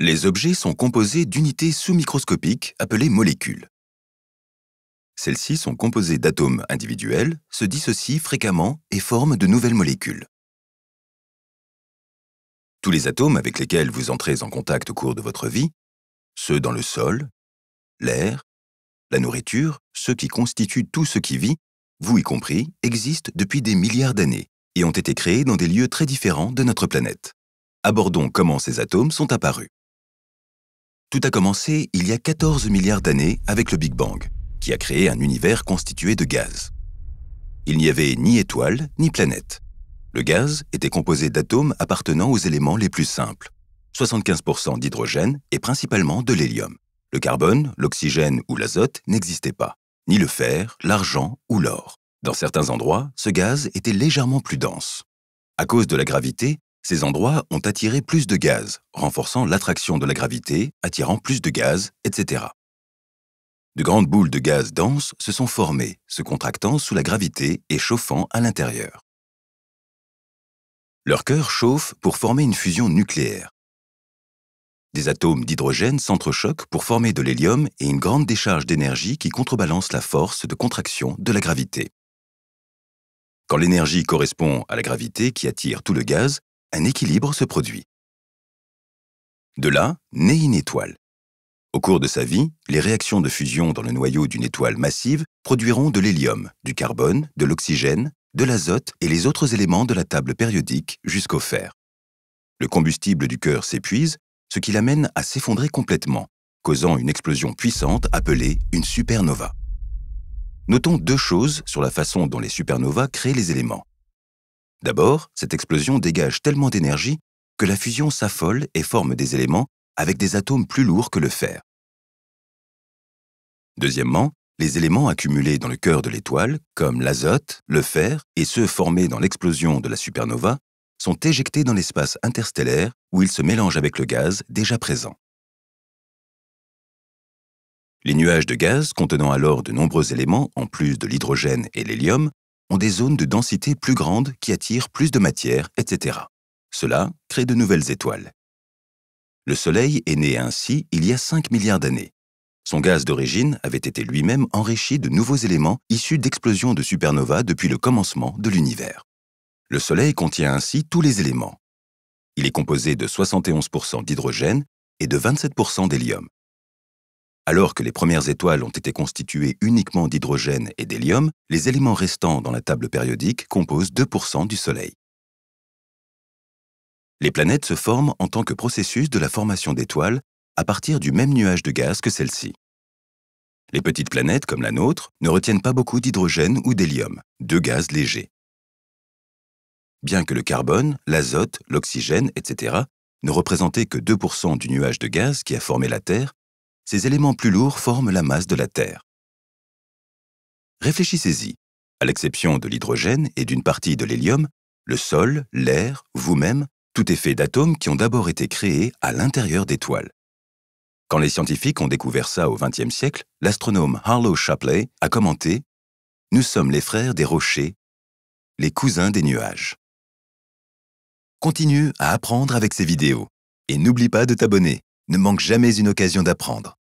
Les objets sont composés d'unités sous-microscopiques appelées molécules. Celles-ci sont composées d'atomes individuels, se dissocient fréquemment et forment de nouvelles molécules. Tous les atomes avec lesquels vous entrez en contact au cours de votre vie, ceux dans le sol, l'air, la nourriture, ceux qui constituent tout ce qui vit, vous y compris, existent depuis des milliards d'années et ont été créés dans des lieux très différents de notre planète. Abordons comment ces atomes sont apparus. Tout a commencé il y a 14 milliards d'années avec le Big Bang, qui a créé un univers constitué de gaz. Il n'y avait ni étoiles ni planètes. Le gaz était composé d'atomes appartenant aux éléments les plus simples, 75% d'hydrogène et principalement de l'hélium. Le carbone, l'oxygène ou l'azote n'existaient pas, ni le fer, l'argent ou l'or. Dans certains endroits, ce gaz était légèrement plus dense. À cause de la gravité, ces endroits ont attiré plus de gaz, renforçant l'attraction de la gravité, attirant plus de gaz, etc. De grandes boules de gaz denses se sont formées, se contractant sous la gravité et chauffant à l'intérieur. Leur cœur chauffe pour former une fusion nucléaire. Des atomes d'hydrogène s'entrechoquent pour former de l'hélium et une grande décharge d'énergie qui contrebalance la force de contraction de la gravité. Quand l'énergie correspond à la gravité qui attire tout le gaz, un équilibre se produit. De là, naît une étoile. Au cours de sa vie, les réactions de fusion dans le noyau d'une étoile massive produiront de l'hélium, du carbone, de l'oxygène, de l'azote et les autres éléments de la table périodique jusqu'au fer. Le combustible du cœur s'épuise, ce qui l'amène à s'effondrer complètement, causant une explosion puissante appelée une supernova. Notons deux choses sur la façon dont les supernovas créent les éléments. D'abord, cette explosion dégage tellement d'énergie que la fusion s'affole et forme des éléments avec des atomes plus lourds que le fer. Deuxièmement, les éléments accumulés dans le cœur de l'étoile, comme l'azote, le fer et ceux formés dans l'explosion de la supernova, sont éjectés dans l'espace interstellaire où ils se mélangent avec le gaz déjà présent. Les nuages de gaz contenant alors de nombreux éléments, en plus de l'hydrogène et l'hélium, ont des zones de densité plus grandes qui attirent plus de matière, etc. Cela crée de nouvelles étoiles. Le Soleil est né ainsi il y a 5 milliards d'années. Son gaz d'origine avait été lui-même enrichi de nouveaux éléments issus d'explosions de supernovas depuis le commencement de l'univers. Le Soleil contient ainsi tous les éléments. Il est composé de 71% d'hydrogène et de 27% d'hélium. Alors que les premières étoiles ont été constituées uniquement d'hydrogène et d'hélium, les éléments restants dans la table périodique composent 2% du Soleil. Les planètes se forment en tant que processus de la formation d'étoiles à partir du même nuage de gaz que celles-ci. Les petites planètes, comme la nôtre, ne retiennent pas beaucoup d'hydrogène ou d'hélium, deux gaz légers. Bien que le carbone, l'azote, l'oxygène, etc. ne représentaient que 2% du nuage de gaz qui a formé la Terre, ces éléments plus lourds forment la masse de la Terre. Réfléchissez-y. À l'exception de l'hydrogène et d'une partie de l'hélium, le sol, l'air, vous-même, tout est fait d'atomes qui ont d'abord été créés à l'intérieur d'étoiles. Quand les scientifiques ont découvert ça au XXe siècle, l'astronome Harlow Shapley a commenté « Nous sommes les frères des rochers, les cousins des nuages ». Continue à apprendre avec ces vidéos. Et n'oublie pas de t'abonner. Ne manque jamais une occasion d'apprendre.